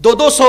200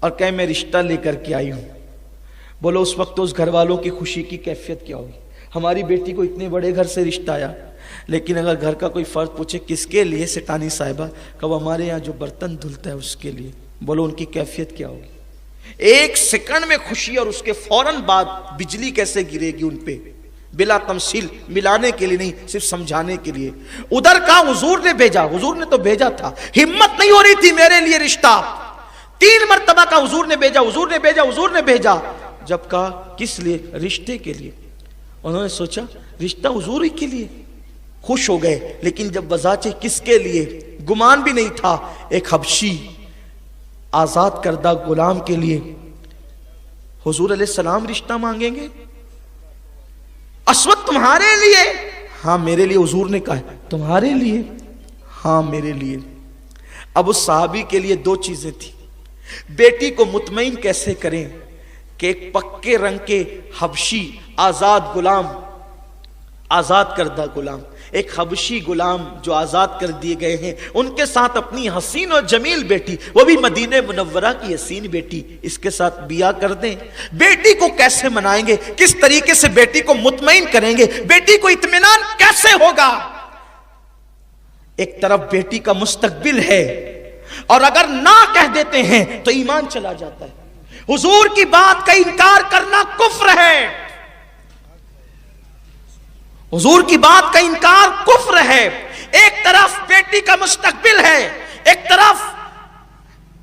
اور کہے میں رشتہ لے کر کے آئی ہوں. بولو اس وقت اس گھر والوں کی خوشی کی کیفیت کیا ہوگی؟ ہماری بیٹی کو اتنے بڑے گھر سے رشتہ آیا. لیکن اگر گھر کا کوئی فرد پوچھے کس کے لیے سٹانی صاحبہ، کہ وہ ہمارے یہاں جو برتن دھلتا ہے اس کے لیے. بولو ان کی کیفیت کیا ہوگی؟ ایک سیکنڈ میں خوشی اور اس کے فوراً بعد بجلی کیسے گرے گی ان پہ، بلا تمثیل، ملانے کے لیے نہیں، صرف سمجھانے کے لیے. ادھر کا حضور نے بھیجا، حضور نے تو بھیجا تھا، ہمت نہیں ہو رہی تھی میرے لیے رشتہ. 3 مرتبہ کا حضور نے بھیجا، حضور نے بھیجا، حضور نے بھیجا. جب کہا کس لیے؟ رشتے کے لیے. انہوں نے سوچا رشتہ حضور ہی کے لیے. خوش ہو گئے. لیکن جب وضاحت کس کے لیے، گمان بھی نہیں تھا. ایک حبشی آزاد کردہ غلام کے لیے حضور علیہ السلام رشتہ مانگیں گے. اسود تمہارے لیے؟ ہاں میرے لیے. حضور نے کہا تمہارے لیے؟ ہاں میرے لیے. اب اس صحابی کے لیے 2 چیزیں تھی. بیٹی کو مطمئن کیسے کریں کہ ایک پکے رنگ کے حبشی آزاد غلام، آزاد کردہ غلام، ایک حبشی غلام جو آزاد کر دیے گئے ہیں، ان کے ساتھ اپنی حسین اور جمیل بیٹی، وہ بھی مدینہ منورہ کی حسین بیٹی، اس کے ساتھ بیاہ کر دیں. بیٹی کو کیسے منائیں گے؟ کس طریقے سے بیٹی کو مطمئن کریں گے؟ بیٹی کو اطمینان کیسے ہوگا؟ ایک طرف بیٹی کا مستقبل ہے، اور اگر نہ کہہ دیتے ہیں تو ایمان چلا جاتا ہے. حضور کی بات کا انکار کرنا کفر ہے. حضور کی بات کا انکار کفر ہے. ایک طرف بیٹی کا مستقبل ہے، ایک طرف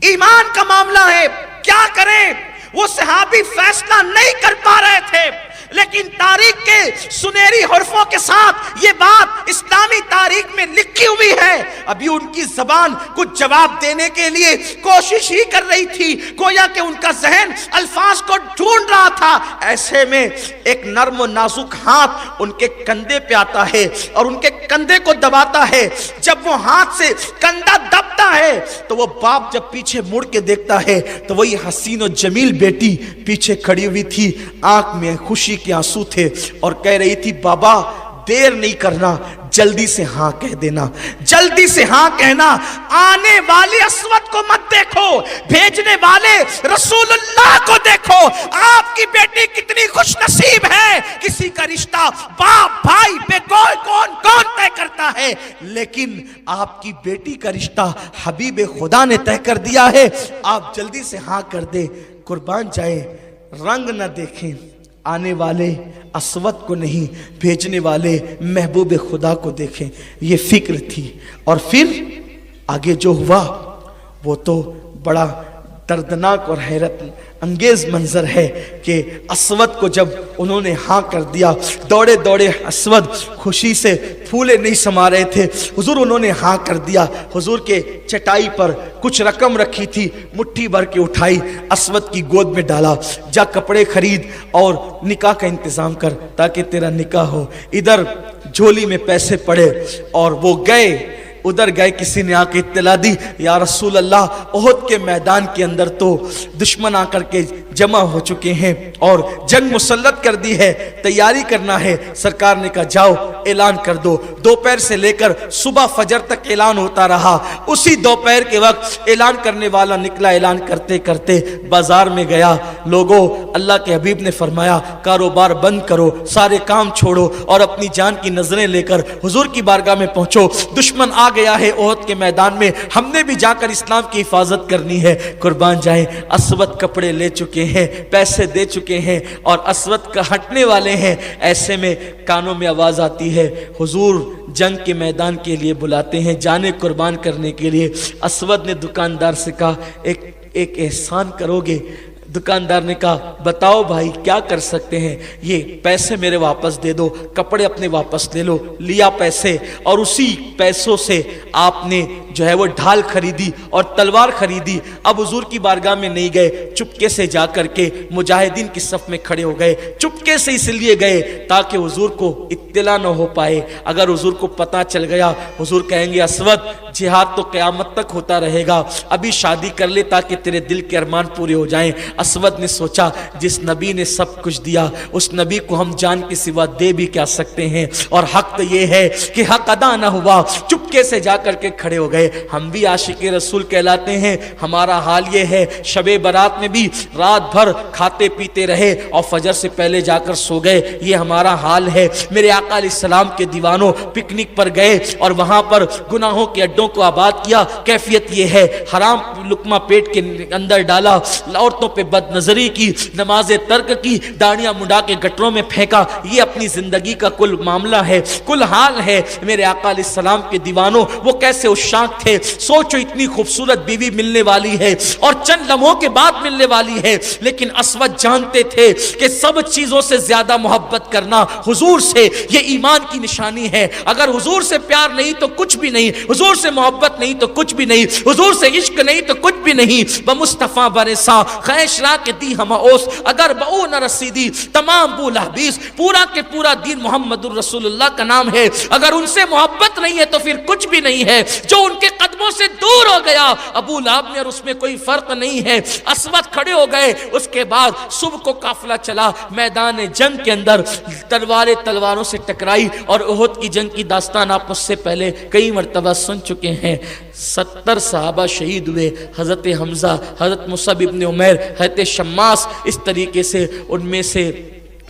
ایمان کا معاملہ ہے. کیا کریں؟ وہ صحابی فیصلہ نہیں کر پا رہے تھے، لیکن تاریخ کے سنہری حرفوں کے ساتھ یہ بات اسلامی تاریخ میں لکھی ہوئی ہے. ابھی ان کی زبان کچھ جواب دینے کے لیے کوشش ہی کر رہی تھی، گویا کہ ان کا ذہن الفاظ کو ڈھونڈ رہا تھا. ایسے میں ایک نرم و نازک ہاتھ ان کے کندھے پہ آتا ہے اور ان کے کندھے کو دباتا ہے. جب وہ ہاتھ سے کندھا دبتا ہے تو وہ باپ جب پیچھے مڑ کے دیکھتا ہے تو وہی حسین و جمیل بیٹی پیچھے کھڑی ہوئی تھی، آنکھ میں خوشی کے آنسو تھے، اور کہہ رہی تھی بابا دیر نہیں کرنا، جلدی سے ہاں کہہ دینا، جلدی سے ہاں کہنا. آنے والے اسود کو مت دیکھو، بھیجنے والے رسول اللہ کو دیکھو. آپ کی بیٹی کتنی خوش نصیب ہے. کسی کا رشتہ باپ بھائی بے کون طے کرتا ہے، لیکن آپ کی بیٹی کا رشتہ حبیب خدا نے طے کر دیا ہے. آپ جلدی سے ہاں کر دے. قربان جائے، رنگ نہ دیکھیں، آنے والے اسود کو نہیں، بھیجنے والے محبوب خدا کو دیکھیں. یہ فکر تھی. اور پھر آگے جو ہوا وہ تو بڑا دردناک اور حیرت انگیز منظر ہے کہ اسود کو جب انہوں نے ہاں کر دیا، دوڑے دوڑے اسود خوشی سے پھولے نہیں سما رہے تھے. حضور انہوں نے ہاں کر دیا. حضور کے چٹائی پر کچھ رقم رکھی تھی، مٹھی بھر کے اٹھائی، اسود کی گود میں ڈالا. جا کپڑے خرید اور نکاح کا انتظام کر تاکہ تیرا نکاح ہو. ادھر جھولی میں پیسے پڑے اور وہ گئے. ادھر گئے، کسی نے آ کے اطلاع دی یا رسول اللہ احد کے میدان کے اندر تو دشمن آ کر کے جمع ہو چکے ہیں اور جنگ مسلط کر دی ہے، تیاری کرنا ہے. سرکار نے کہا جاؤ اعلان کر دو. دوپہر سے لے کر صبح فجر تک اعلان ہوتا رہا. اسی دوپہر کے وقت اعلان کرنے والا نکلا. اعلان کرتے کرتے بازار میں گیا. لوگوں، اللہ کے حبیب نے فرمایا کاروبار بند کرو، سارے کام چھوڑو اور اپنی جان کی نظریں لے کر حضور کی بارگاہ میں پہنچو. دشمن آ گیا ہے احد کے میدان میں، ہم نے بھی جا کر اسلام کی حفاظت کرنی ہے. قربان جائیں، اسود کپڑے لے چکے ہیں، پیسے دے چکے ہیں اور اسود کا ہٹنے والے ہیں. ایسے میں کانوں میں آواز آتی ہے، حضور جنگ کے میدان کے لیے بلاتے ہیں، جانے قربان کرنے کے لیے. اسود نے دکاندار سے کہا ایک احسان کرو گے؟ دکاندار نے کہا بتاؤ بھائی کیا کر سکتے ہیں. یہ پیسے میرے واپس دے دو، کپڑے اپنے واپس لے لو. لیا پیسے اور اسی پیسوں سے آپ نے جو ہے وہ ڈھال خریدی اور تلوار خریدی. اب حضور کی بارگاہ میں نہیں گئے، چپکے سے جا کر کے مجاہدین کی صف میں کھڑے ہو گئے. چپکے سے اس لیے گئے تاکہ حضور کو اطلاع نہ ہو پائے. اگر حضور کو پتہ چل گیا حضور کہیں گے اسود جہاد تو قیامت تک ہوتا رہے گا، ابھی شادی کر لے تاکہ تیرے دل کے ارمان پورے ہو جائیں. اسود نے سوچا جس نبی نے سب کچھ دیا اس نبی کو ہم جان کے سوا دے بھی کیا سکتے ہیں، اور حق تو یہ ہے کہ حق ادا نہ ہوا. چپکے چپکے سے جا کر کے کھڑے ہو گئے. ہم بھی عاشق رسول کہلاتے ہیں. ہمارا حال یہ ہے شب برات میں بھی رات بھر کھاتے پیتے رہے اور فجر سے پہلے جا کر سو گئے. یہ ہمارا حال ہے. میرے آقا علیہ السلام کے دیوانوں پکنک پر گئے اور وہاں پر گناہوں کے اڈوں کو آباد کیا. کیفیت یہ ہے حرام لقمہ پیٹ کے اندر ڈالا, عورتوں پہ بد نظری کی, نمازیں ترک کی, داڑیاں مڈا کے گٹروں میں پھینکا. یہ اپنی زندگی کا کل معاملہ ہے, کل حال ہے. میرے آقا علیہ السلام کے دیوانوں وہ کیسے عشاق تھے. سوچو اتنی خوبصورت بیوی ملنے والی ہے اور چند لمحوں کے بعد ملنے والی ہے, لیکن اسود جانتے تھے کہ سب چیزوں سے زیادہ محبت کرنا حضور سے یہ ایمان کی نشانی ہے. اگر حضور سے پیار نہیں تو کچھ بھی نہیں, حضور سے محبت نہیں تو کچھ بھی نہیں, حضور سے عشق نہیں تو کچھ بھی نہیں. بمصطفیٰ برسا خیش را کے دی ہم اوس, اگر بہو نہ رسیدی تمام بولا بیس. پورا کے پورا دین محمد الرسول اللہ کا نام ہے. اگر ان سے محبت نہیں ہے تو پھر کچھ بھی نہیں ہے. جو ان کے قدموں سے دور ہو گیا ابو لہب نے, اور اس میں کوئی فرق نہیں ہے. اسود کھڑے ہو گئے. اس کے بعد صبح کو قافلہ چلا میدان جنگ کے اندر, تلواریں تلواروں سے ٹکرائی. اور احد کی جنگ کی داستان آپ مجھ سے پہلے کئی مرتبہ سن چکے ہیں. 70 صحابہ شہید ہوئے. حضرت حمزہ, حضرت مصعب ابن عمیر, حضرت شماس, اس طریقے سے ان میں سے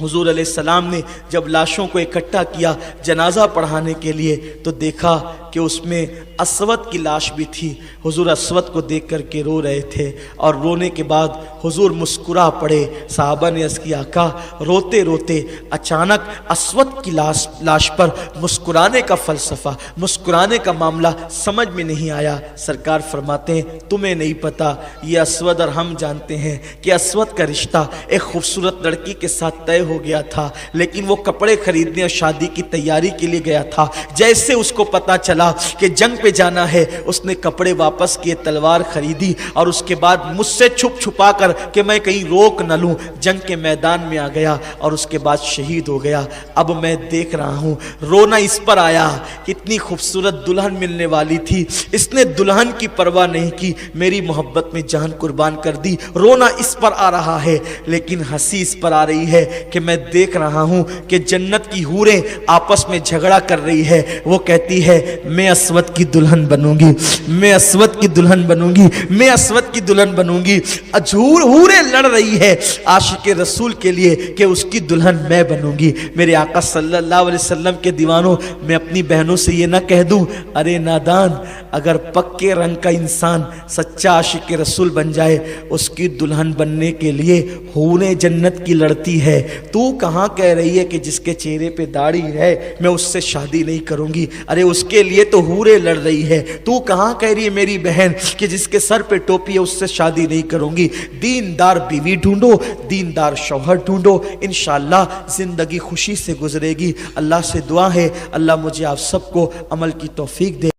حضور علیہ السلام نے جب لاشوں کو اکٹھا کیا جنازہ پڑھانے کے لیے تو دیکھا کہ اس میں اسود کی لاش بھی تھی. حضور اسود کو دیکھ کر کے رو رہے تھے, اور رونے کے بعد حضور مسکرا پڑے. صحابہ نے عرض کیا آقا روتے روتے اچانک اسود کی لاش پر مسکرانے کا فلسفہ, مسکرانے کا معاملہ سمجھ میں نہیں آیا. سرکار فرماتے ہیں تمہیں نہیں پتا, یہ اسود اور ہم جانتے ہیں کہ اسود کا رشتہ ایک خوبصورت لڑکی کے ساتھ طے ہو گیا تھا, لیکن وہ کپڑے خریدنے اور شادی کی تیاری کے لیے گیا تھا. جیسے اس کو پتا چلا کہ جنگ پہ جانا ہے, اس نے کپڑے واپس کیے, تلوار خریدی, اور اس کے بعد مجھ سے چھپ چھپا کر کہ میں کہیں روک نہ لوں جنگ کے میدان میں آ گیا, اور اس کے بعد شہید ہو گیا. اب میں دیکھ رہا ہوں رونا اس پر آیا کہ اتنی خوبصورت دلہن ملنے والی تھی, اس نے دلہن کی پرواہ نہیں کی, میری محبت میں جان قربان کر دی. رونا اس پر آ رہا ہے, لیکن ہنسی اس پر آ رہی ہے کہ میں دیکھ رہا ہوں کہ جنت کی حوریں آپس میں جھگڑا کر رہی ہے. وہ کہتی ہے میں اسود کی دلہن بنوں گی, میں اسود کی دلہن بنوں گی, میں اسود کی دلہن بنوں گی. حوریں لڑ رہی ہے عاشق رسول کے لیے کہ اس کی دلہن میں بنوں گی. میرے آقا صلی اللہ علیہ وسلم کے دیوانوں, میں اپنی بہنوں سے یہ نہ کہہ دوں ارے نادان, اگر پکے رنگ کا انسان سچا عاشق رسول بن جائے اس کی دلہن بننے کے لیے حوریں جنت کی لڑتی ہے, تو کہاں کہہ رہی ہے کہ جس کے چہرے پہ داڑھی ہے میں اس سے شادی نہیں کروں گی. ارے اس کے لیے تو حوریں لڑ رہی ہے. تو کہاں کہہ رہی ہے میری بہن کہ جس کے سر پہ ٹوپی ہے اس سے شادی نہیں کروں گی. دیندار بیوی ڈھونڈو, دیندار شوہر ڈھونڈو, انشاءاللہ زندگی خوشی سے گزرے گی. اللہ سے دعا ہے اللہ مجھے آپ سب کو عمل کی توفیق دے.